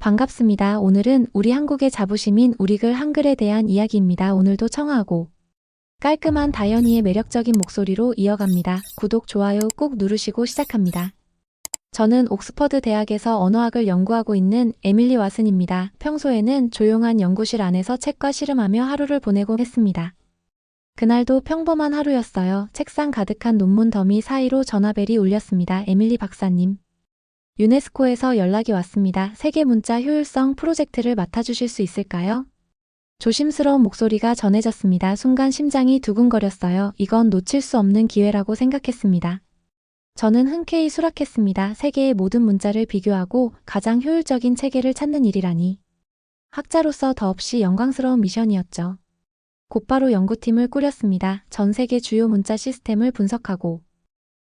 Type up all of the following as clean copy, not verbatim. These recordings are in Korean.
반갑습니다. 오늘은 우리 한국의 자부심인 우리글 한글에 대한 이야기입니다. 오늘도 청아하고 깔끔한 다현이의 매력적인 목소리로 이어갑니다. 구독, 좋아요 꼭 누르시고 시작합니다. 저는 옥스퍼드 대학에서 언어학을 연구하고 있는 에밀리 왓슨입니다. 평소에는 조용한 연구실 안에서 책과 씨름하며 하루를 보내고 했습니다. 그날도 평범한 하루였어요. 책상 가득한 논문 더미 사이로 전화벨이 울렸습니다. 에밀리 박사님. 유네스코에서 연락이 왔습니다. 세계 문자 효율성 프로젝트를 맡아주실 수 있을까요? 조심스러운 목소리가 전해졌습니다. 순간 심장이 두근거렸어요. 이건 놓칠 수 없는 기회라고 생각했습니다. 저는 흔쾌히 수락했습니다. 세계의 모든 문자를 비교하고 가장 효율적인 체계를 찾는 일이라니. 학자로서 더없이 영광스러운 미션이었죠. 곧바로 연구팀을 꾸렸습니다. 전 세계 주요 문자 시스템을 분석하고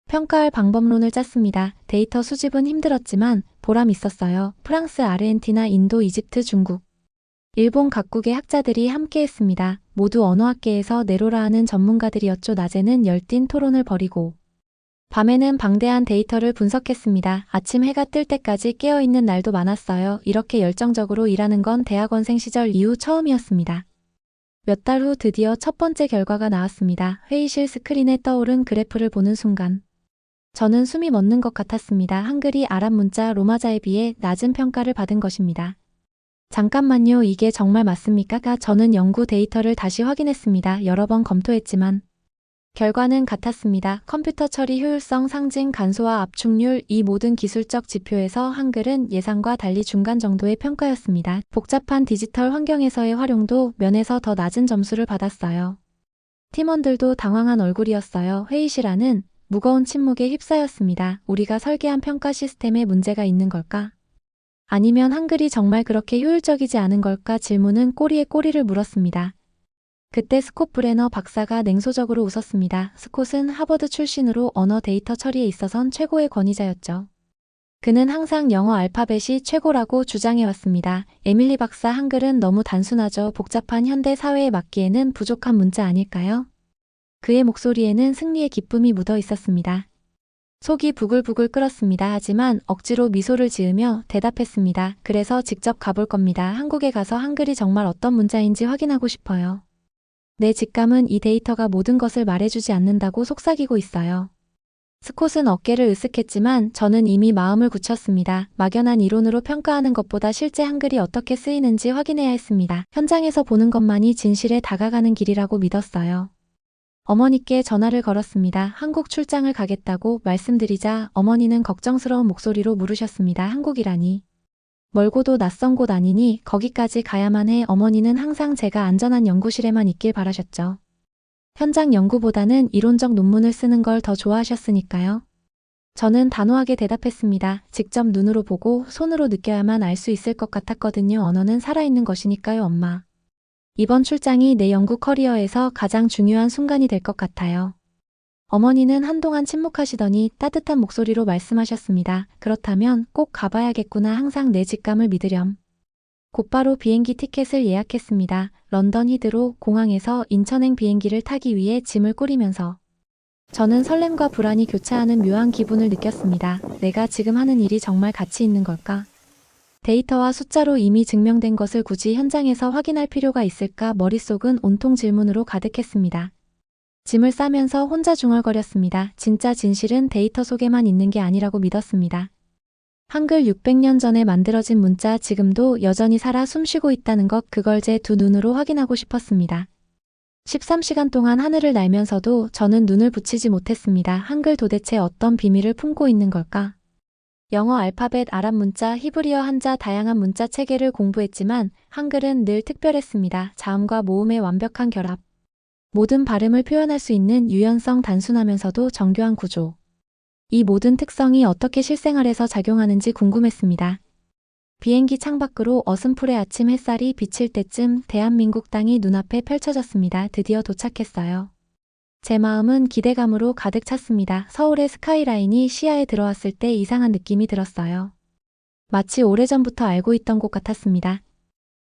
평가할 방법론을 짰습니다. 데이터 수집은 힘들었지만 보람 있었어요. 프랑스, 아르헨티나, 인도, 이집트, 중국, 일본 각국의 학자들이 함께했습니다. 모두 언어학계에서 내로라 하는 전문가들이었죠. 낮에는 열띤 토론을 벌이고 밤에는 방대한 데이터를 분석했습니다. 아침 해가 뜰 때까지 깨어있는 날도 많았어요. 이렇게 열정적으로 일하는 건 대학원생 시절 이후 처음이었습니다. 몇 달 후 드디어 첫 번째 결과가 나왔습니다. 회의실 스크린에 떠오른 그래프를 보는 순간 저는 숨이 멎는 것 같았습니다. 한글이 아랍 문자 로마자에 비해 낮은 평가를 받은 것입니다. 잠깐만요. 이게 정말 맞습니까? 저는 연구 데이터를 다시 확인했습니다. 여러 번 검토했지만 결과는 같았습니다. 컴퓨터 처리 효율성 상징 간소화 압축률 이 모든 기술적 지표에서 한글은 예상과 달리 중간 정도의 평가였습니다. 복잡한 디지털 환경에서의 활용도 면에서 더 낮은 점수를 받았어요. 팀원들도 당황한 얼굴이었어요. 회의실 안은 무거운 침묵에 휩싸였습니다. 우리가 설계한 평가 시스템에 문제가 있는 걸까? 아니면 한글이 정말 그렇게 효율적이지 않은 걸까? 질문은 꼬리에 꼬리를 물었습니다. 그때 스콧 브레너 박사가 냉소적으로 웃었습니다. 스콧은 하버드 출신으로 언어 데이터 처리에 있어선 최고의 권위자였죠. 그는 항상 영어 알파벳이 최고라고 주장해왔습니다. 에밀리 박사, 한글은 너무 단순하죠. 복잡한 현대 사회에 맞기에는 부족한 문자 아닐까요? 그의 목소리에는 승리의 기쁨이 묻어 있었습니다. 속이 부글부글 끓었습니다. 하지만 억지로 미소를 지으며 대답했습니다. 그래서 직접 가볼 겁니다. 한국에 가서 한글이 정말 어떤 문자인지 확인하고 싶어요. 내 직감은 이 데이터가 모든 것을 말해주지 않는다고 속삭이고 있어요. 스콧은 어깨를 으쓱했지만 저는 이미 마음을 굳혔습니다. 막연한 이론으로 평가하는 것보다 실제 한글이 어떻게 쓰이는지 확인해야 했습니다. 현장에서 보는 것만이 진실에 다가가는 길이라고 믿었어요. 어머니께 전화를 걸었습니다. 한국 출장을 가겠다고 말씀드리자 어머니는 걱정스러운 목소리로 물으셨습니다. 한국이라니. 멀고도 낯선 곳 아니니 거기까지 가야만 해. 어머니는 항상 제가 안전한 연구실에만 있길 바라셨죠. 현장 연구보다는 이론적 논문을 쓰는 걸 더 좋아하셨으니까요. 저는 단호하게 대답했습니다. 직접 눈으로 보고 손으로 느껴야만 알 수 있을 것 같았거든요. 언어는 살아있는 것이니까요, 엄마. 이번 출장이 내 연구 커리어에서 가장 중요한 순간이 될 것 같아요. 어머니는 한동안 침묵하시더니 따뜻한 목소리로 말씀하셨습니다. 그렇다면 꼭 가봐야겠구나. 항상 내 직감을 믿으렴. 곧바로 비행기 티켓을 예약했습니다. 런던 히드로 공항에서 인천행 비행기를 타기 위해 짐을 꾸리면서 저는 설렘과 불안이 교차하는 묘한 기분을 느꼈습니다. 내가 지금 하는 일이 정말 가치 있는 걸까? 데이터와 숫자로 이미 증명된 것을 굳이 현장에서 확인할 필요가 있을까? 머릿속은 온통 질문으로 가득했습니다. 짐을 싸면서 혼자 중얼거렸습니다. 진짜 진실은 데이터 속에만 있는 게 아니라고 믿었습니다. 한글 600년 전에 만들어진 문자 지금도 여전히 살아 숨쉬고 있다는 것, 그걸 제 두 눈으로 확인하고 싶었습니다. 13시간 동안 하늘을 날면서도 저는 눈을 붙이지 못했습니다. 한글 도대체 어떤 비밀을 품고 있는 걸까? 영어 알파벳, 아랍 문자, 히브리어 한자 다양한 문자 체계를 공부했지만 한글은 늘 특별했습니다. 자음과 모음의 완벽한 결합. 모든 발음을 표현할 수 있는 유연성, 단순하면서도 정교한 구조. 이 모든 특성이 어떻게 실생활에서 작용하는지 궁금했습니다. 비행기 창밖으로 어슴푸레 아침 햇살이 비칠 때쯤 대한민국 땅이 눈앞에 펼쳐졌습니다. 드디어 도착했어요. 제 마음은 기대감으로 가득 찼습니다. 서울의 스카이라인이 시야에 들어왔을 때 이상한 느낌이 들었어요. 마치 오래전부터 알고 있던 곳 같았습니다.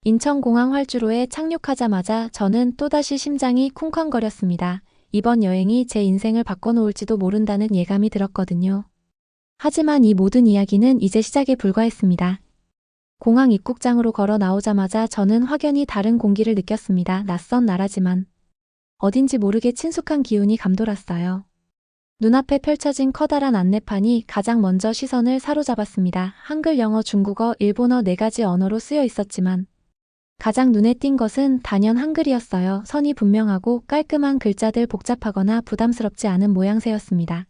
인천공항 활주로에 착륙하자마자 저는 또다시 심장이 쿵쾅거렸습니다. 이번 여행이 제 인생을 바꿔놓을지도 모른다는 예감이 들었거든요. 하지만 이 모든 이야기는 이제 시작에 불과했습니다. 공항 입국장으로 걸어 나오자마자 저는 확연히 다른 공기를 느꼈습니다. 낯선 나라지만 어딘지 모르게 친숙한 기운이 감돌았어요. 눈앞에 펼쳐진 커다란 안내판이 가장 먼저 시선을 사로잡았습니다. 한글, 영어, 중국어, 일본어 4가지 언어로 쓰여 있었지만 가장 눈에 띈 것은 단연 한글이었어요. 선이 분명하고 깔끔한 글자들, 복잡하거나 부담스럽지 않은 모양새였습니다.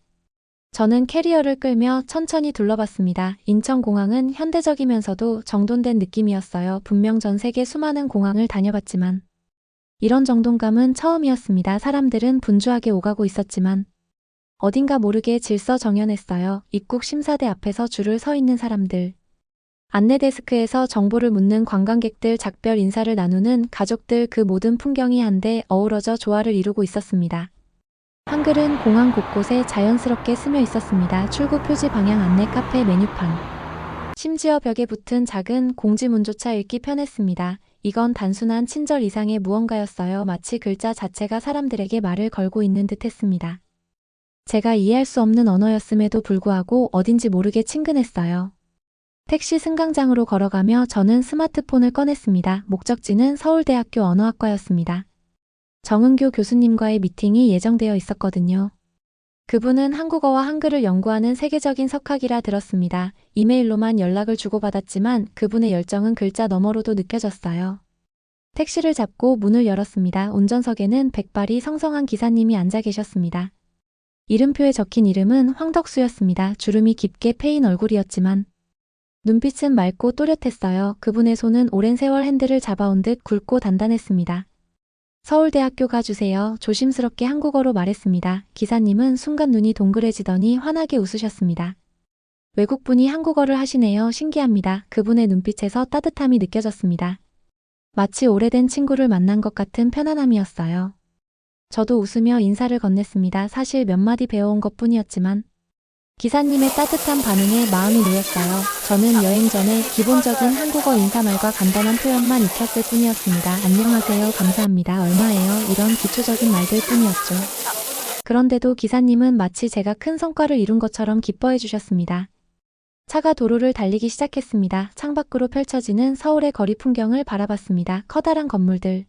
저는 캐리어를 끌며 천천히 둘러봤습니다. 인천공항은 현대적이면서도 정돈된 느낌이었어요. 분명 전 세계 수많은 공항을 다녀봤지만 이런 정돈감은 처음이었습니다. 사람들은 분주하게 오가고 있었지만 어딘가 모르게 질서정연했어요. 입국 심사대 앞에서 줄을 서 있는 사람들, 안내 데스크에서 정보를 묻는 관광객들, 작별 인사를 나누는 가족들, 그 모든 풍경이 한데 어우러져 조화를 이루고 있었습니다. 한글은 공항 곳곳에 자연스럽게 스며 있었습니다. 출구 표지, 방향 안내, 카페, 메뉴판. 심지어 벽에 붙은 작은 공지문조차 읽기 편했습니다. 이건 단순한 친절 이상의 무언가였어요. 마치 글자 자체가 사람들에게 말을 걸고 있는 듯 했습니다. 제가 이해할 수 없는 언어였음에도 불구하고 어딘지 모르게 친근했어요. 택시 승강장으로 걸어가며 저는 스마트폰을 꺼냈습니다. 목적지는 서울대학교 언어학과였습니다. 정은교 교수님과의 미팅이 예정되어 있었거든요. 그분은 한국어와 한글을 연구하는 세계적인 석학이라 들었습니다. 이메일로만 연락을 주고받았지만 그분의 열정은 글자 너머로도 느껴졌어요. 택시를 잡고 문을 열었습니다. 운전석에는 백발이 성성한 기사님이 앉아 계셨습니다. 이름표에 적힌 이름은 황덕수였습니다. 주름이 깊게 패인 얼굴이었지만 눈빛은 맑고 또렷했어요. 그분의 손은 오랜 세월 핸들을 잡아온 듯 굵고 단단했습니다. 서울대학교 가주세요. 조심스럽게 한국어로 말했습니다. 기사님은 순간 눈이 동그래지더니 환하게 웃으셨습니다. 외국분이 한국어를 하시네요. 신기합니다. 그분의 눈빛에서 따뜻함이 느껴졌습니다. 마치 오래된 친구를 만난 것 같은 편안함이었어요. 저도 웃으며 인사를 건넸습니다. 사실 몇 마디 배워온 것뿐이었지만 기사님의 따뜻한 반응에 마음이 놓였어요. 저는 여행 전에 기본적인 한국어 인사말과 간단한 표현만 익혔을 뿐이었습니다. 안녕하세요, 감사합니다, 얼마예요, 이런 기초적인 말들 뿐이었죠. 그런데도 기사님은 마치 제가 큰 성과를 이룬 것처럼 기뻐해 주셨습니다. 차가 도로를 달리기 시작했습니다. 창밖으로 펼쳐지는 서울의 거리 풍경을 바라봤습니다. 커다란 건물들,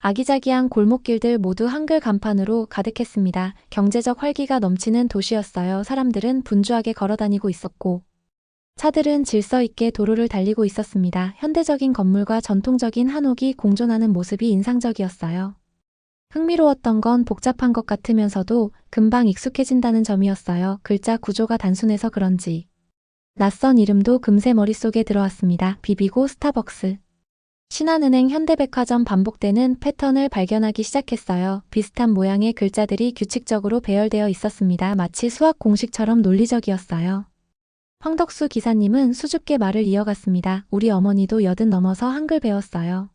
아기자기한 골목길들 모두 한글 간판으로 가득했습니다. 경제적 활기가 넘치는 도시였어요. 사람들은 분주하게 걸어다니고 있었고 차들은 질서 있게 도로를 달리고 있었습니다. 현대적인 건물과 전통적인 한옥이 공존하는 모습이 인상적이었어요. 흥미로웠던 건 복잡한 것 같으면서도 금방 익숙해진다는 점이었어요. 글자 구조가 단순해서 그런지 낯선 이름도 금세 머릿속에 들어왔습니다. 비비고, 스타벅스, 신한은행, 현대백화점, 반복되는 패턴을 발견하기 시작했어요. 비슷한 모양의 글자들이 규칙적으로 배열되어 있었습니다. 마치 수학 공식처럼 논리적이었어요. 황덕수 기사님은 수줍게 말을 이어갔습니다. 우리 어머니도 80 넘어서 한글 배웠어요.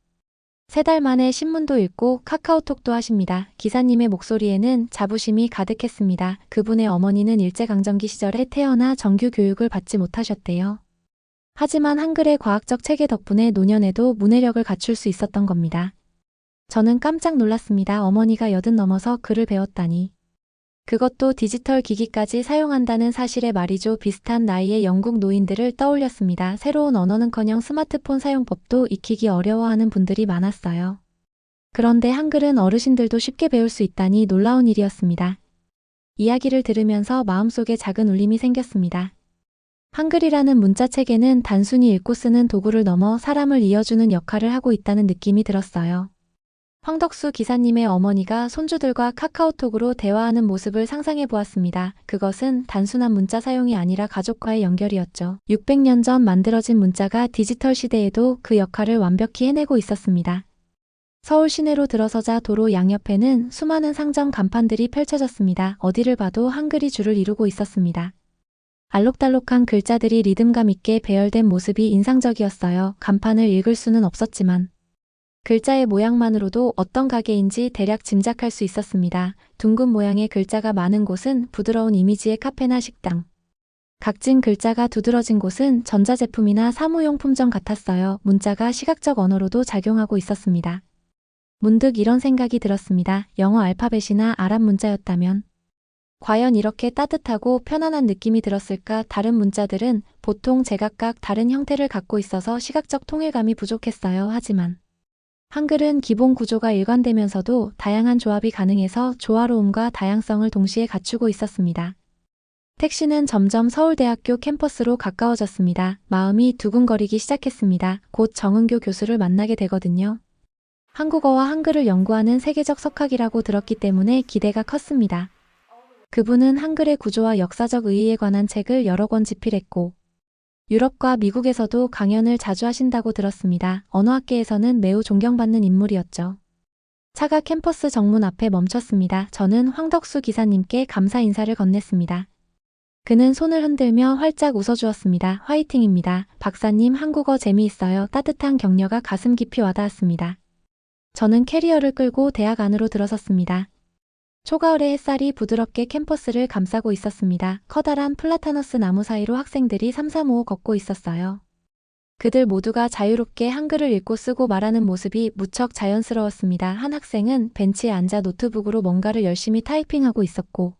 3달 만에 신문도 읽고 카카오톡도 하십니다. 기사님의 목소리에는 자부심이 가득했습니다. 그분의 어머니는 일제강점기 시절에 태어나 정규 교육을 받지 못하셨대요. 하지만 한글의 과학적 체계 덕분에 노년에도 문해력을 갖출 수 있었던 겁니다. 저는 깜짝 놀랐습니다. 어머니가 80 넘어서 글을 배웠다니. 그것도 디지털 기기까지 사용한다는 사실에 말이죠. 비슷한 나이의 영국 노인들을 떠올렸습니다. 새로운 언어는커녕 스마트폰 사용법도 익히기 어려워하는 분들이 많았어요. 그런데 한글은 어르신들도 쉽게 배울 수 있다니 놀라운 일이었습니다. 이야기를 들으면서 마음속에 작은 울림이 생겼습니다. 한글이라는 문자 체계는 단순히 읽고 쓰는 도구를 넘어 사람을 이어주는 역할을 하고 있다는 느낌이 들었어요. 황덕수 기사님의 어머니가 손주들과 카카오톡으로 대화하는 모습을 상상해 보았습니다. 그것은 단순한 문자 사용이 아니라 가족과의 연결이었죠. 600년 전 만들어진 문자가 디지털 시대에도 그 역할을 완벽히 해내고 있었습니다. 서울 시내로 들어서자 도로 양옆에는 수많은 상점 간판들이 펼쳐졌습니다. 어디를 봐도 한글이 줄을 이루고 있었습니다. 알록달록한 글자들이 리듬감 있게 배열된 모습이 인상적이었어요. 간판을 읽을 수는 없었지만 글자의 모양만으로도 어떤 가게인지 대략 짐작할 수 있었습니다. 둥근 모양의 글자가 많은 곳은 부드러운 이미지의 카페나 식당, 각진 글자가 두드러진 곳은 전자제품이나 사무용품점 같았어요. 문자가 시각적 언어로도 작용하고 있었습니다. 문득 이런 생각이 들었습니다. 영어 알파벳이나 아랍 문자였다면 과연 이렇게 따뜻하고 편안한 느낌이 들었을까? 다른 문자들은 보통 제각각 다른 형태를 갖고 있어서 시각적 통일감이 부족했어요. 하지만 한글은 기본 구조가 일관되면서도 다양한 조합이 가능해서 조화로움과 다양성을 동시에 갖추고 있었습니다. 택시는 점점 서울대학교 캠퍼스로 가까워졌습니다. 마음이 두근거리기 시작했습니다. 곧 정은교 교수를 만나게 되거든요. 한국어와 한글을 연구하는 세계적 석학이라고 들었기 때문에 기대가 컸습니다. 그분은 한글의 구조와 역사적 의의에 관한 책을 여러 권 집필했고 유럽과 미국에서도 강연을 자주 하신다고 들었습니다. 언어학계에서는 매우 존경받는 인물이었죠. 차가 캠퍼스 정문 앞에 멈췄습니다. 저는 황덕수 기사님께 감사 인사를 건넸습니다. 그는 손을 흔들며 활짝 웃어주었습니다. 화이팅입니다. 박사님, 한국어 재미있어요. 따뜻한 격려가 가슴 깊이 와닿았습니다. 저는 캐리어를 끌고 대학 안으로 들어섰습니다. 초가을의 햇살이 부드럽게 캠퍼스를 감싸고 있었습니다. 커다란 플라타너스 나무 사이로 학생들이 삼삼오오 걷고 있었어요. 그들 모두가 자유롭게 한글을 읽고 쓰고 말하는 모습이 무척 자연스러웠습니다. 한 학생은 벤치에 앉아 노트북으로 뭔가를 열심히 타이핑하고 있었고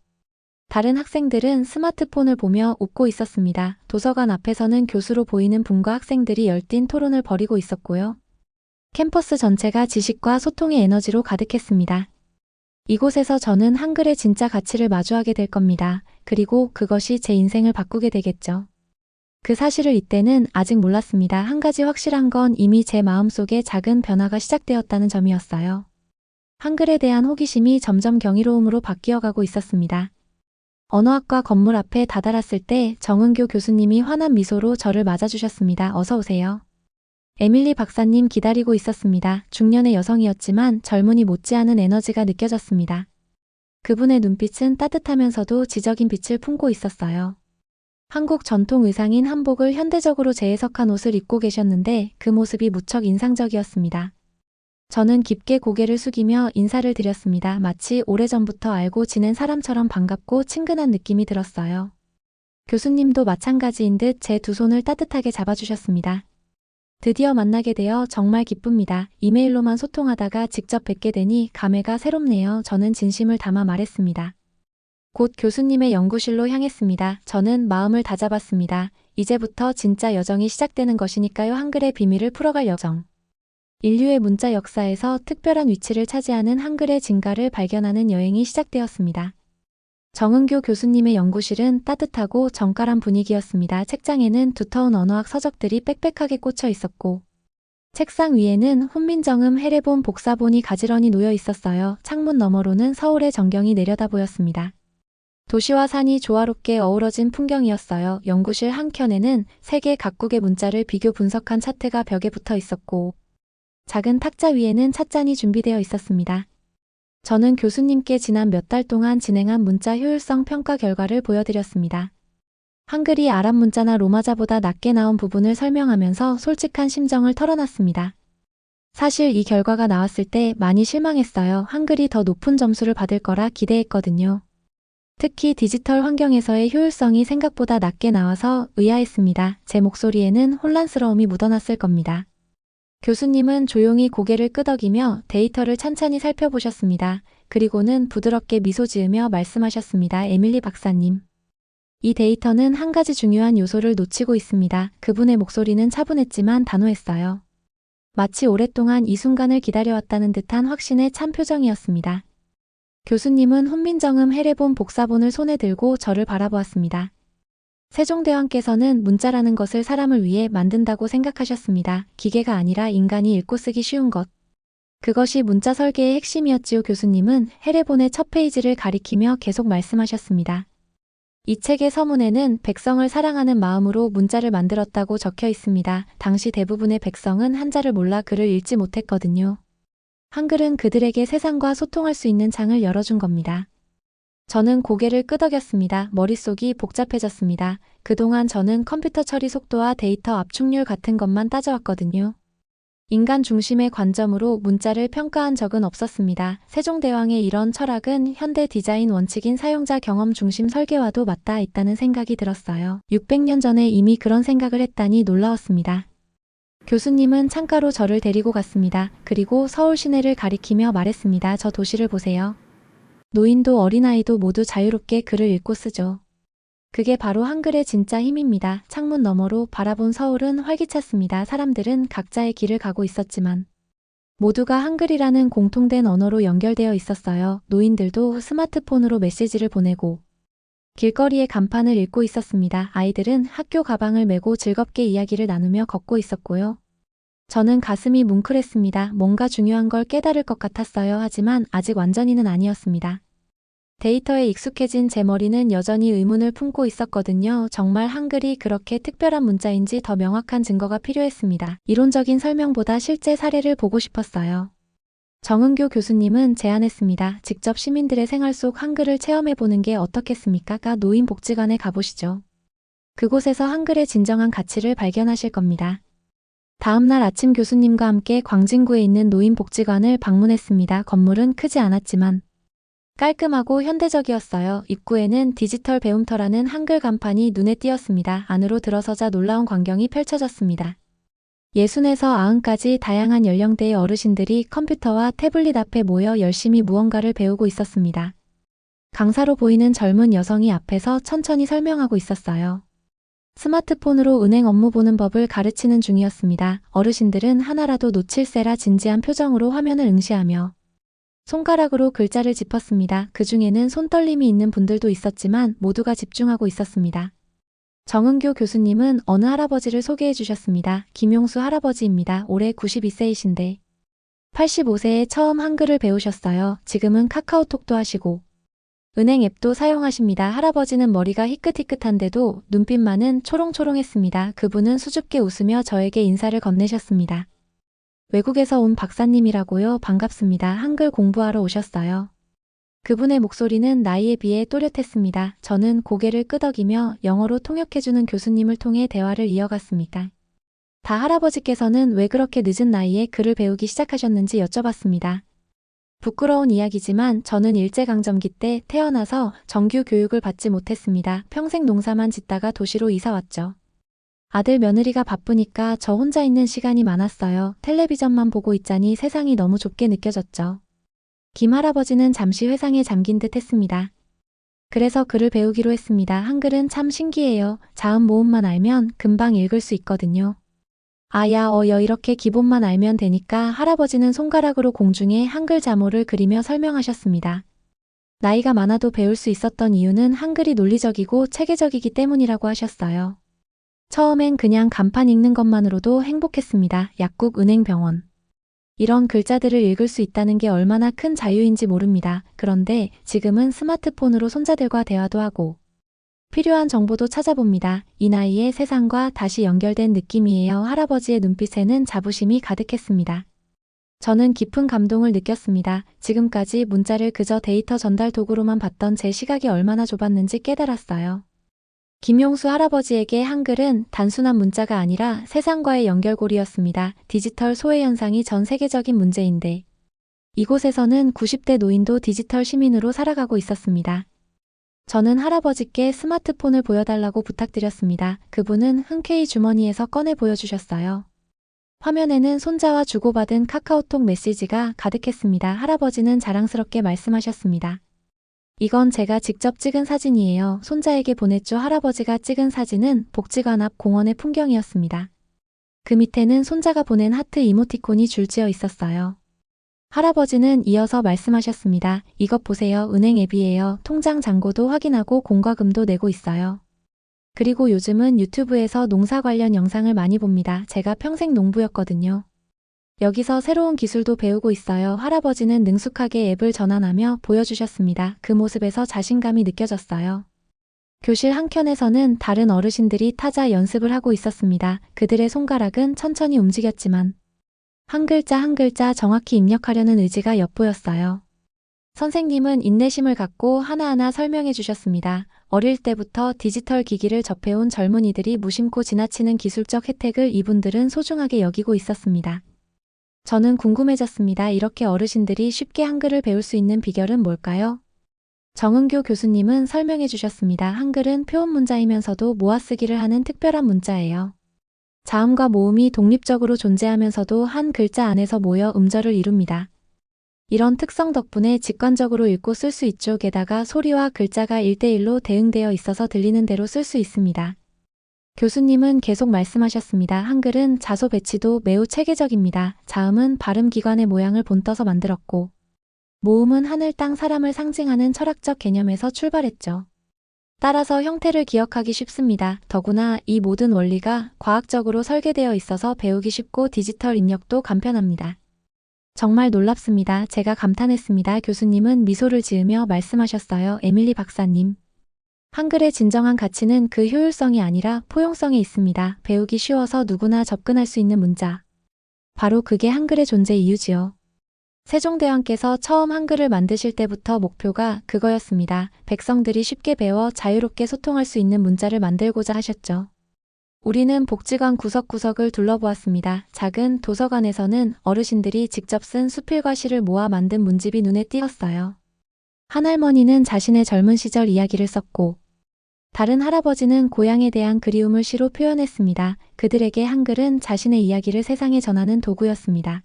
다른 학생들은 스마트폰을 보며 웃고 있었습니다. 도서관 앞에서는 교수로 보이는 분과 학생들이 열띤 토론을 벌이고 있었고요. 캠퍼스 전체가 지식과 소통의 에너지로 가득했습니다. 이곳에서 저는 한글의 진짜 가치를 마주하게 될 겁니다. 그리고 그것이 제 인생을 바꾸게 되겠죠. 그 사실을 이때는 아직 몰랐습니다. 한 가지 확실한 건 이미 제 마음속에 작은 변화가 시작되었다는 점이었어요. 한글에 대한 호기심이 점점 경이로움으로 바뀌어가고 있었습니다. 언어학과 건물 앞에 다다랐을 때 정은교 교수님이 환한 미소로 저를 맞아주셨습니다. 어서 오세요. 에밀리 박사님 기다리고 있었습니다. 중년의 여성이었지만 젊은이 못지않은 에너지가 느껴졌습니다. 그분의 눈빛은 따뜻하면서도 지적인 빛을 품고 있었어요. 한국 전통 의상인 한복을 현대적으로 재해석한 옷을 입고 계셨는데 그 모습이 무척 인상적이었습니다. 저는 깊게 고개를 숙이며 인사를 드렸습니다. 마치 오래전부터 알고 지낸 사람처럼 반갑고 친근한 느낌이 들었어요. 교수님도 마찬가지인 듯 제 두 손을 따뜻하게 잡아주셨습니다. 드디어 만나게 되어 정말 기쁩니다. 이메일로만 소통하다가 직접 뵙게 되니 감회가 새롭네요. 저는 진심을 담아 말했습니다. 곧 교수님의 연구실로 향했습니다. 저는 마음을 다잡았습니다. 이제부터 진짜 여정이 시작되는 것이니까요. 한글의 비밀을 풀어갈 여정. 인류의 문자 역사에서 특별한 위치를 차지하는 한글의 진가를 발견하는 여행이 시작되었습니다. 정은교 교수님의 연구실은 따뜻하고 정갈한 분위기였습니다. 책장에는 두터운 언어학 서적들이 빽빽하게 꽂혀 있었고 책상 위에는 훈민정음 해례본 복사본이 가지런히 놓여 있었어요. 창문 너머로는 서울의 전경이 내려다 보였습니다. 도시와 산이 조화롭게 어우러진 풍경이었어요. 연구실 한켠에는 세계 각국의 문자를 비교 분석한 차트가 벽에 붙어 있었고 작은 탁자 위에는 찻잔이 준비되어 있었습니다. 저는 교수님께 지난 몇 달 동안 진행한 문자 효율성 평가 결과를 보여드렸습니다. 한글이 아랍 문자나 로마자보다 낮게 나온 부분을 설명하면서 솔직한 심정을 털어놨습니다. 사실 이 결과가 나왔을 때 많이 실망했어요. 한글이 더 높은 점수를 받을 거라 기대했거든요. 특히 디지털 환경에서의 효율성이 생각보다 낮게 나와서 의아했습니다. 제 목소리에는 혼란스러움이 묻어났을 겁니다. 교수님은 조용히 고개를 끄덕이며 데이터를 찬찬히 살펴보셨습니다. 그리고는 부드럽게 미소 지으며 말씀하셨습니다. 에밀리 박사님. 이 데이터는 한 가지 중요한 요소를 놓치고 있습니다. 그분의 목소리는 차분했지만 단호했어요. 마치 오랫동안 이 순간을 기다려왔다는 듯한 확신의 찬 표정이었습니다. 교수님은 훈민정음 해례본 복사본을 손에 들고 저를 바라보았습니다. 세종대왕께서는 문자라는 것을 사람을 위해 만든다고 생각하셨습니다. 기계가 아니라 인간이 읽고 쓰기 쉬운 것. 그것이 문자 설계의 핵심이었지요. 교수님은 해례본의 첫 페이지를 가리키며 계속 말씀하셨습니다. 이 책의 서문에는 백성을 사랑하는 마음으로 문자를 만들었다고 적혀 있습니다. 당시 대부분의 백성은 한자를 몰라 글을 읽지 못했거든요. 한글은 그들에게 세상과 소통할 수 있는 창을 열어준 겁니다. 저는 고개를 끄덕였습니다. 머릿속이 복잡해졌습니다. 그동안 저는 컴퓨터 처리 속도와 데이터 압축률 같은 것만 따져왔거든요. 인간 중심의 관점으로 문자를 평가한 적은 없었습니다. 세종대왕의 이런 철학은 현대 디자인 원칙인 사용자 경험 중심 설계와도 맞닿아 있다는 생각이 들었어요. 600년 전에 이미 그런 생각을 했다니 놀라웠습니다. 교수님은 창가로 저를 데리고 갔습니다. 그리고 서울 시내를 가리키며 말했습니다. 저 도시를 보세요. 노인도 어린아이도 모두 자유롭게 글을 읽고 쓰죠. 그게 바로 한글의 진짜 힘입니다. 창문 너머로 바라본 서울은 활기찼습니다. 사람들은 각자의 길을 가고 있었지만 모두가 한글이라는 공통된 언어로 연결되어 있었어요. 노인들도 스마트폰으로 메시지를 보내고 길거리의 간판을 읽고 있었습니다. 아이들은 학교 가방을 메고 즐겁게 이야기를 나누며 걷고 있었고요. 저는 가슴이 뭉클했습니다. 뭔가 중요한 걸 깨달을 것 같았어요. 하지만 아직 완전히는 아니었습니다. 데이터에 익숙해진 제 머리는 여전히 의문을 품고 있었거든요. 정말 한글이 그렇게 특별한 문자인지 더 명확한 증거가 필요했습니다. 이론적인 설명보다 실제 사례를 보고 싶었어요. 정은교 교수님은 제안했습니다. 직접 시민들의 생활 속 한글을 체험해보는 게 어떻겠습니까? 노인복지관에 가보시죠. 그곳에서 한글의 진정한 가치를 발견하실 겁니다. 다음날 아침 교수님과 함께 광진구에 있는 노인복지관을 방문했습니다. 건물은 크지 않았지만 깔끔하고 현대적이었어요. 입구에는 디지털 배움터라는 한글 간판이 눈에 띄었습니다. 안으로 들어서자 놀라운 광경이 펼쳐졌습니다. 60에서 90까지 다양한 연령대의 어르신들이 컴퓨터와 태블릿 앞에 모여 열심히 무언가를 배우고 있었습니다. 강사로 보이는 젊은 여성이 앞에서 천천히 설명하고 있었어요. 스마트폰으로 은행 업무 보는 법을 가르치는 중이었습니다. 어르신들은 하나라도 놓칠세라 진지한 표정으로 화면을 응시하며 손가락으로 글자를 짚었습니다. 그 중에는 손떨림이 있는 분들도 있었지만 모두가 집중하고 있었습니다. 정은교 교수님은 어느 할아버지를 소개해 주셨습니다. 김용수 할아버지입니다. 올해 92세이신데 85세에 처음 한글을 배우셨어요. 지금은 카카오톡도 하시고 은행 앱도 사용하십니다. 할아버지는 머리가 희끗희끗한데도 눈빛만은 초롱초롱했습니다. 그분은 수줍게 웃으며 저에게 인사를 건네셨습니다. 외국에서 온 박사님이라고요? 반갑습니다. 한글 공부하러 오셨어요. 그분의 목소리는 나이에 비해 또렷했습니다. 저는 고개를 끄덕이며 영어로 통역해주는 교수님을 통해 대화를 이어갔습니다. 다 할아버지께서는 왜 그렇게 늦은 나이에 글을 배우기 시작하셨는지 여쭤봤습니다. 부끄러운 이야기지만 저는 일제강점기 때 태어나서 정규 교육을 받지 못했습니다. 평생 농사만 짓다가 도시로 이사 왔죠. 아들 며느리가 바쁘니까 저 혼자 있는 시간이 많았어요. 텔레비전만 보고 있자니 세상이 너무 좁게 느껴졌죠. 김 할아버지는 잠시 회상에 잠긴 듯 했습니다. 그래서 글을 배우기로 했습니다. 한글은 참 신기해요. 자음 모음만 알면 금방 읽을 수 있거든요. 아야 어여 이렇게 기본만 알면 되니까 할아버지는 손가락으로 공중에 한글 자모를 그리며 설명하셨습니다. 나이가 많아도 배울 수 있었던 이유는 한글이 논리적이고 체계적이기 때문이라고 하셨어요. 처음엔 그냥 간판 읽는 것만으로도 행복했습니다. 약국, 은행, 병원. 이런 글자들을 읽을 수 있다는 게 얼마나 큰 자유인지 모릅니다. 그런데 지금은 스마트폰으로 손자들과 대화도 하고 필요한 정보도 찾아봅니다. 이 나이에 세상과 다시 연결된 느낌이에요. 할아버지의 눈빛에는 자부심이 가득했습니다. 저는 깊은 감동을 느꼈습니다. 지금까지 문자를 그저 데이터 전달 도구로만 봤던 제 시각이 얼마나 좁았는지 깨달았어요. 김용수 할아버지에게 한글은 단순한 문자가 아니라 세상과의 연결고리였습니다. 디지털 소외 현상이 전 세계적인 문제인데 이곳에서는 90대 노인도 디지털 시민으로 살아가고 있었습니다. 저는 할아버지께 스마트폰을 보여달라고 부탁드렸습니다. 그분은 흔쾌히 주머니에서 꺼내 보여주셨어요. 화면에는 손자와 주고받은 카카오톡 메시지가 가득했습니다. 할아버지는 자랑스럽게 말씀하셨습니다. 이건 제가 직접 찍은 사진이에요. 손자에게 보냈죠. 할아버지가 찍은 사진은 복지관 앞 공원의 풍경이었습니다. 그 밑에는 손자가 보낸 하트 이모티콘이 줄지어 있었어요. 할아버지는 이어서 말씀하셨습니다. 이것 보세요. 은행 앱이에요. 통장 잔고도 확인하고 공과금도 내고 있어요. 그리고 요즘은 유튜브에서 농사 관련 영상을 많이 봅니다. 제가 평생 농부였거든요. 여기서 새로운 기술도 배우고 있어요. 할아버지는 능숙하게 앱을 전환하며 보여주셨습니다. 그 모습에서 자신감이 느껴졌어요. 교실 한켠에서는 다른 어르신들이 타자 연습을 하고 있었습니다. 그들의 손가락은 천천히 움직였지만 한 글자 한 글자 정확히 입력하려는 의지가 엿보였어요. 선생님은 인내심을 갖고 하나하나 설명해 주셨습니다. 어릴 때부터 디지털 기기를 접해온 젊은이들이 무심코 지나치는 기술적 혜택을 이분들은 소중하게 여기고 있었습니다. 저는 궁금해졌습니다. 이렇게 어르신들이 쉽게 한글을 배울 수 있는 비결은 뭘까요? 정은교 교수님은 설명해 주셨습니다. 한글은 표현 문자이면서도 모아쓰기를 하는 특별한 문자예요. 자음과 모음이 독립적으로 존재하면서도 한 글자 안에서 모여 음절을 이룹니다. 이런 특성 덕분에 직관적으로 읽고 쓸 수 있죠. 게다가 소리와 글자가 1대1로 대응되어 있어서 들리는 대로 쓸 수 있습니다. 교수님은 계속 말씀하셨습니다. 한글은 자소 배치도 매우 체계적입니다. 자음은 발음 기관의 모양을 본떠서 만들었고, 모음은 하늘, 땅, 사람을 상징하는 철학적 개념에서 출발했죠. 따라서 형태를 기억하기 쉽습니다. 더구나 이 모든 원리가 과학적으로 설계되어 있어서 배우기 쉽고 디지털 입력도 간편합니다. 정말 놀랍습니다. 제가 감탄했습니다. 교수님은 미소를 지으며 말씀하셨어요. 에밀리 박사님. 한글의 진정한 가치는 그 효율성이 아니라 포용성에 있습니다. 배우기 쉬워서 누구나 접근할 수 있는 문자. 바로 그게 한글의 존재 이유지요. 세종대왕께서 처음 한글을 만드실 때부터 목표가 그거였습니다. 백성들이 쉽게 배워 자유롭게 소통할 수 있는 문자를 만들고자 하셨죠. 우리는 복지관 구석구석을 둘러보았습니다. 작은 도서관에서는 어르신들이 직접 쓴 수필과 시를 모아 만든 문집이 눈에 띄었어요. 한 할머니는 자신의 젊은 시절 이야기를 썼고, 다른 할아버지는 고향에 대한 그리움을 시로 표현했습니다. 그들에게 한글은 자신의 이야기를 세상에 전하는 도구였습니다.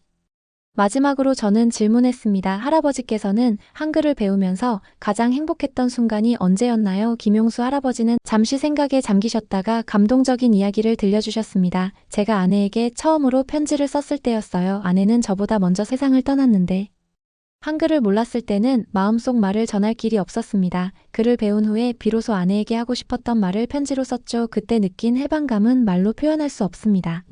마지막으로 저는 질문했습니다. 할아버지께서는 한글을 배우면서 가장 행복했던 순간이 언제였나요? 김용수 할아버지는 잠시 생각에 잠기셨다가 감동적인 이야기를 들려주셨습니다. 제가 아내에게 처음으로 편지를 썼을 때였어요. 아내는 저보다 먼저 세상을 떠났는데, 한글을 몰랐을 때는 마음속 말을 전할 길이 없었습니다. 글을 배운 후에 비로소 아내에게 하고 싶었던 말을 편지로 썼죠. 그때 느낀 해방감은 말로 표현할 수 없습니다.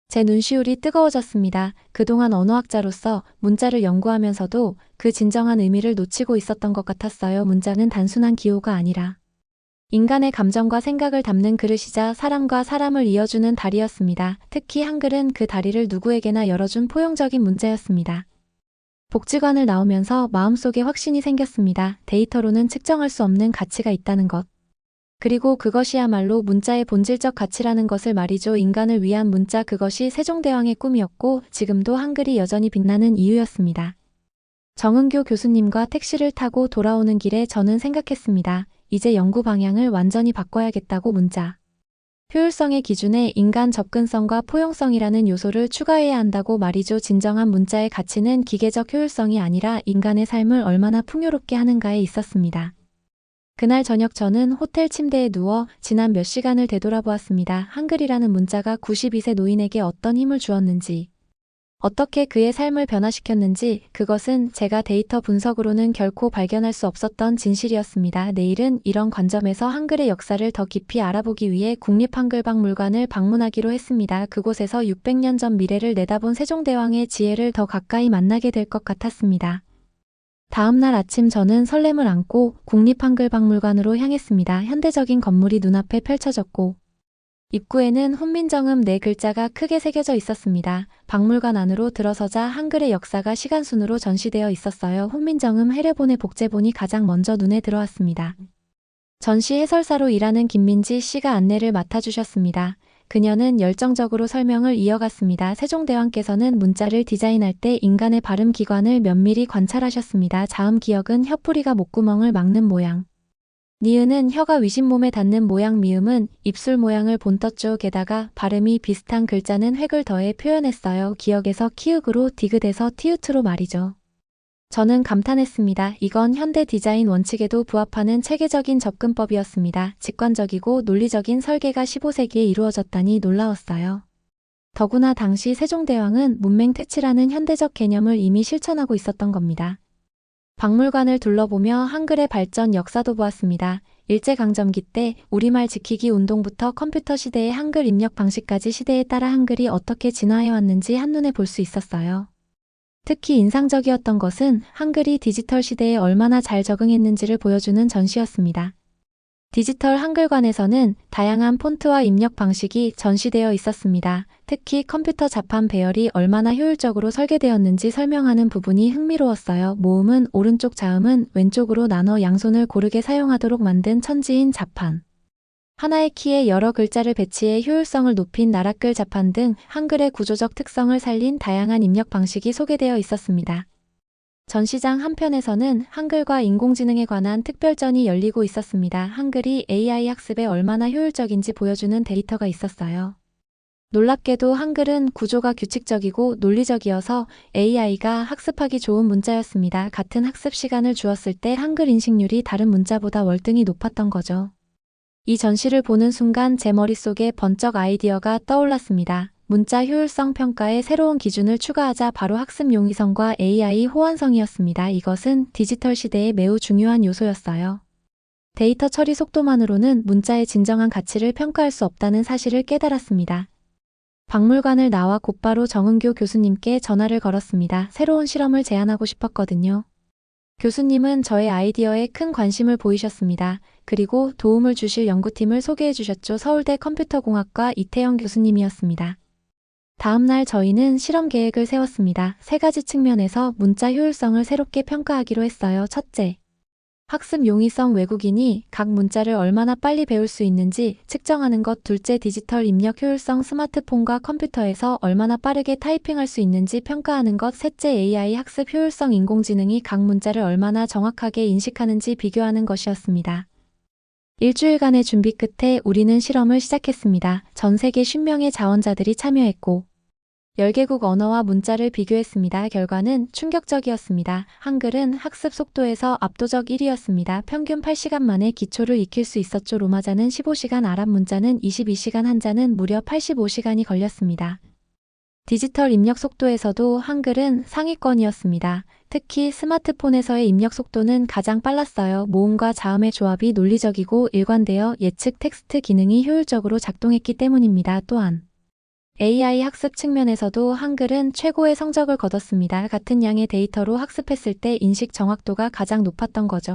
제 눈시울이 뜨거워졌습니다. 그동안 언어학자로서 문자를 연구하면서도 그 진정한 의미를 놓치고 있었던 것 같았어요. 문자는 단순한 기호가 아니라 인간의 감정과 생각을 담는 그릇이자 사람과 사람을 이어주는 다리였습니다. 특히 한글은 그 다리를 누구에게나 열어준 포용적인 문자였습니다. 복지관을 나오면서 마음속에 확신이 생겼습니다. 데이터로는 측정할 수 없는 가치가 있다는 것. 그리고 그것이야말로 문자의 본질적 가치라는 것을 말이죠. 인간을 위한 문자, 그것이 세종대왕의 꿈이었고 지금도 한글이 여전히 빛나는 이유였습니다. 정은교 교수님과 택시를 타고 돌아오는 길에 저는 생각했습니다. 이제 연구 방향을 완전히 바꿔야겠다고. 문자 효율성의 기준에 인간 접근성과 포용성이라는 요소를 추가해야 한다고 말이죠. 진정한 문자의 가치는 기계적 효율성이 아니라 인간의 삶을 얼마나 풍요롭게 하는가에 있었습니다. 그날 저녁 저는 호텔 침대에 누워 지난 몇 시간을 되돌아보았습니다. 한글이라는 문자가 92세 노인에게 어떤 힘을 주었는지, 어떻게 그의 삶을 변화시켰는지, 그것은 제가 데이터 분석으로는 결코 발견할 수 없었던 진실이었습니다. 내일은 이런 관점에서 한글의 역사를 더 깊이 알아보기 위해 국립한글박물관을 방문하기로 했습니다. 그곳에서 600년 전 미래를 내다본 세종대왕의 지혜를 더 가까이 만나게 될 것 같았습니다. 다음 날 아침 저는 설렘을 안고 국립한글박물관으로 향했습니다. 현대적인 건물이 눈앞에 펼쳐졌고, 입구에는 훈민정음 4글자가 크게 새겨져 있었습니다. 박물관 안으로 들어서자 한글의 역사가 시간순으로 전시되어 있었어요. 훈민정음 해려본의 복제본이 가장 먼저 눈에 들어왔습니다. 전시 해설사로 일하는 김민지 씨가 안내를 맡아주셨습니다. 그녀는 열정적으로 설명을 이어갔습니다. 세종대왕께서는 문자를 디자인할 때 인간의 발음 기관을 면밀히 관찰하셨습니다. 자음 기역은 혀뿌리가 목구멍을 막는 모양, 니은은 혀가 위신몸에 닿는 모양, 미음은 입술 모양을 본떴죠. 게다가 발음이 비슷한 글자는 획을 더해 표현했어요. 기역에서 키읔으로 디귿에서 티읕으로 말이죠. 저는 감탄했습니다. 이건 현대 디자인 원칙에도 부합하는 체계적인 접근법이었습니다. 직관적이고 논리적인 설계가 15세기에 이루어졌다니 놀라웠어요. 더구나 당시 세종대왕은 문맹퇴치라는 현대적 개념을 이미 실천하고 있었던 겁니다. 박물관을 둘러보며 한글의 발전 역사도 보았습니다. 일제강점기 때 우리말 지키기 운동부터 컴퓨터 시대의 한글 입력 방식까지 시대에 따라 한글이 어떻게 진화해왔는지 한눈에 볼 수 있었어요. 특히 인상적이었던 것은 한글이 디지털 시대에 얼마나 잘 적응했는지를 보여주는 전시였습니다. 디지털 한글관에서는 다양한 폰트와 입력 방식이 전시되어 있었습니다. 특히 컴퓨터 자판 배열이 얼마나 효율적으로 설계되었는지 설명하는 부분이 흥미로웠어요. 모음은 오른쪽, 자음은 왼쪽으로 나눠 양손을 고르게 사용하도록 만든 천지인 자판. 하나의 키에 여러 글자를 배치해 효율성을 높인 나랏글 자판 등 한글의 구조적 특성을 살린 다양한 입력 방식이 소개되어 있었습니다. 전시장 한편에서는 한글과 인공지능에 관한 특별전이 열리고 있었습니다. 한글이 AI 학습에 얼마나 효율적인지 보여주는 데이터가 있었어요. 놀랍게도 한글은 구조가 규칙적이고 논리적이어서 AI가 학습하기 좋은 문자였습니다. 같은 학습 시간을 주었을 때 한글 인식률이 다른 문자보다 월등히 높았던 거죠. 이 전시를 보는 순간 제 머릿속에 번쩍 아이디어가 떠올랐습니다. 문자 효율성 평가에 새로운 기준을 추가하자. 바로 학습 용이성과 AI 호환성이었습니다. 이것은 디지털 시대에 매우 중요한 요소였어요. 데이터 처리 속도만으로는 문자의 진정한 가치를 평가할 수 없다는 사실을 깨달았습니다. 박물관을 나와 곧바로 정은교 교수님께 전화를 걸었습니다. 새로운 실험을 제안하고 싶었거든요. 교수님은 저의 아이디어에 큰 관심을 보이셨습니다. 그리고 도움을 주실 연구팀을 소개해 주셨죠. 서울대 컴퓨터공학과 이태영 교수님이었습니다. 다음 날 저희는 실험 계획을 세웠습니다. 세 가지 측면에서 문자 효율성을 새롭게 평가하기로 했어요. 첫째, 학습 용이성, 외국인이 각 문자를 얼마나 빨리 배울 수 있는지 측정하는 것. 둘째, 디지털 입력 효율성, 스마트폰과 컴퓨터에서 얼마나 빠르게 타이핑할 수 있는지 평가하는 것. 셋째, AI 학습 효율성, 인공지능이 각 문자를 얼마나 정확하게 인식하는지 비교하는 것이었습니다. 일주일간의 준비 끝에 우리는 실험을 시작했습니다. 전 세계 50명의 자원자들이 참여했고 10개국 언어와 문자를 비교했습니다. 결과는 충격적이었습니다. 한글은 학습 속도에서 압도적 1위였습니다. 평균 8시간 만에 기초를 익힐 수 있었죠. 로마자는 15시간, 아랍 문자는 22시간, 한자는 무려 85시간이 걸렸습니다. 디지털 입력 속도에서도 한글은 상위권이었습니다. 특히 스마트폰에서의 입력 속도는 가장 빨랐어요. 모음과 자음의 조합이 논리적이고 일관되어 예측 텍스트 기능이 효율적으로 작동했기 때문입니다. 또한 AI 학습 측면에서도 한글은 최고의 성적을 거뒀습니다. 같은 양의 데이터로 학습했을 때 인식 정확도가 가장 높았던 거죠.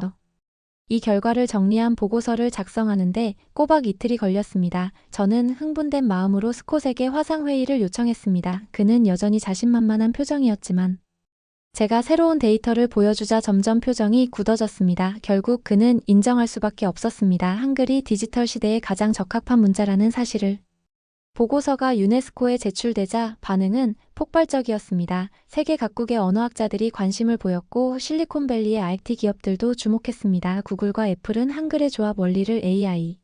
이 결과를 정리한 보고서를 작성하는데 꼬박 이틀이 걸렸습니다. 저는 흥분된 마음으로 스콧에게 화상회의를 요청했습니다. 그는 여전히 자신만만한 표정이었지만 제가 새로운 데이터를 보여주자 점점 표정이 굳어졌습니다. 결국 그는 인정할 수밖에 없었습니다. 한글이 디지털 시대에 가장 적합한 문자라는 사실을. 보고서가 유네스코에 제출되자 반응은 폭발적이었습니다. 세계 각국의 언어학자들이 관심을 보였고 실리콘밸리의 IT 기업들도 주목했습니다. 구글과 애플은 한글의 조합 원리를 AI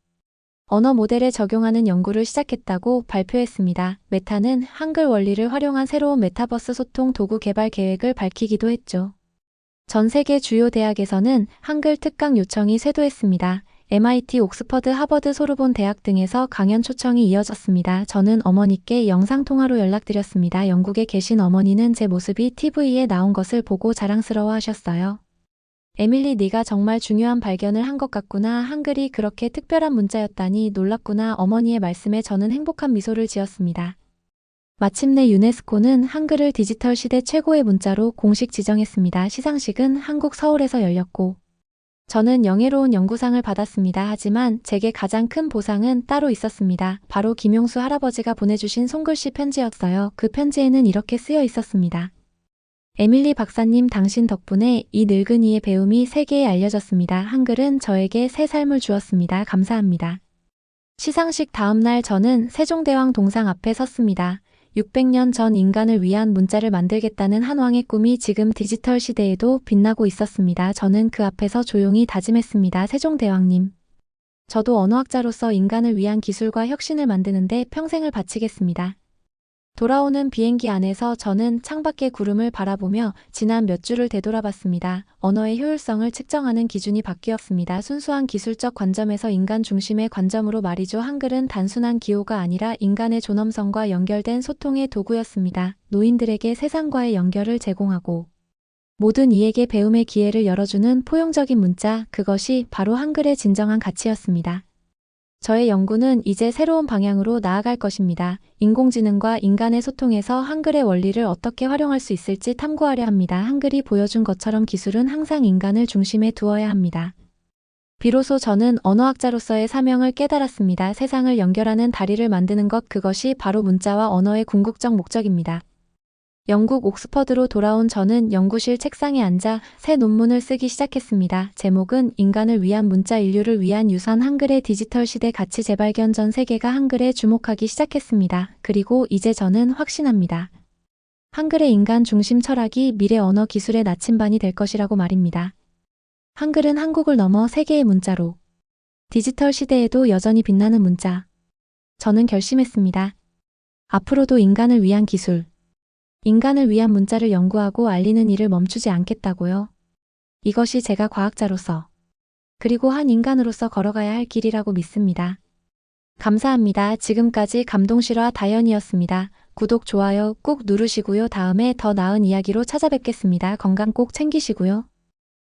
언어 모델에 적용하는 연구를 시작했다고 발표했습니다. 메타는 한글 원리를 활용한 새로운 메타버스 소통 도구 개발 계획을 밝히기도 했죠. 전 세계 주요 대학에서는 한글 특강 요청이 쇄도했습니다. MIT, 옥스퍼드, 하버드, 소르본 대학 등에서 강연 초청이 이어졌습니다. 저는 어머니께 영상통화로 연락드렸습니다. 영국에 계신 어머니는 제 모습이 TV에 나온 것을 보고 자랑스러워하셨어요. 에밀리, 네가 정말 중요한 발견을 한 것 같구나. 한글이 그렇게 특별한 문자였다니 놀랍구나. 어머니의 말씀에 저는 행복한 미소를 지었습니다. 마침내 유네스코는 한글을 디지털 시대 최고의 문자로 공식 지정했습니다. 시상식은 한국 서울에서 열렸고 저는 영예로운 연구상을 받았습니다. 하지만 제게 가장 큰 보상은 따로 있었습니다. 바로 김용수 할아버지가 보내주신 손글씨 편지였어요. 그 편지에는 이렇게 쓰여 있었습니다. 에밀리 박사님, 당신 덕분에 이 늙은이의 배움이 세계에 알려졌습니다. 한글은 저에게 새 삶을 주었습니다. 감사합니다. 시상식 다음 날 저는 세종대왕 동상 앞에 섰습니다. 600년 전 인간을 위한 문자를 만들겠다는 한왕의 꿈이 지금 디지털 시대에도 빛나고 있었습니다. 저는 그 앞에서 조용히 다짐했습니다. 세종대왕님, 저도 언어학자로서 인간을 위한 기술과 혁신을 만드는데 평생을 바치겠습니다. 돌아오는 비행기 안에서 저는 창밖의 구름을 바라보며 지난 몇 주를 되돌아봤습니다. 언어의 효율성을 측정하는 기준이 바뀌었습니다. 순수한 기술적 관점에서 인간 중심의 관점으로 말이죠. 한글은 단순한 기호가 아니라 인간의 존엄성과 연결된 소통의 도구였습니다. 노인들에게 세상과의 연결을 제공하고 모든 이에게 배움의 기회를 열어주는 포용적인 문자, 그것이 바로 한글의 진정한 가치였습니다. 저의 연구는 이제 새로운 방향으로 나아갈 것입니다. 인공지능과 인간의 소통에서 한글의 원리를 어떻게 활용할 수 있을지 탐구하려 합니다. 한글이 보여준 것처럼 기술은 항상 인간을 중심에 두어야 합니다. 비로소 저는 언어학자로서의 사명을 깨달았습니다. 세상을 연결하는 다리를 만드는 것, 그것이 바로 문자와 언어의 궁극적 목적입니다. 영국 옥스퍼드로 돌아온 저는 연구실 책상에 앉아 새 논문을 쓰기 시작했습니다. 제목은 인간을 위한 문자, 인류를 위한 유산, 한글의 디지털 시대 가치 재발견. 전 세계가 한글에 주목하기 시작했습니다. 그리고 이제 저는 확신합니다. 한글의 인간 중심 철학이 미래 언어 기술의 나침반이 될 것이라고 말입니다. 한글은 한국을 넘어 세계의 문자로 디지털 시대에도 여전히 빛나는 문자. 저는 결심했습니다. 앞으로도 인간을 위한 기술, 인간을 위한 문자를 연구하고 알리는 일을 멈추지 않겠다고요. 이것이 제가 과학자로서, 그리고 한 인간으로서 걸어가야 할 길이라고 믿습니다. 감사합니다. 지금까지 감동실화 다현이었습니다. 구독, 좋아요 꾹 누르시고요. 다음에 더 나은 이야기로 찾아뵙겠습니다. 건강 꼭 챙기시고요.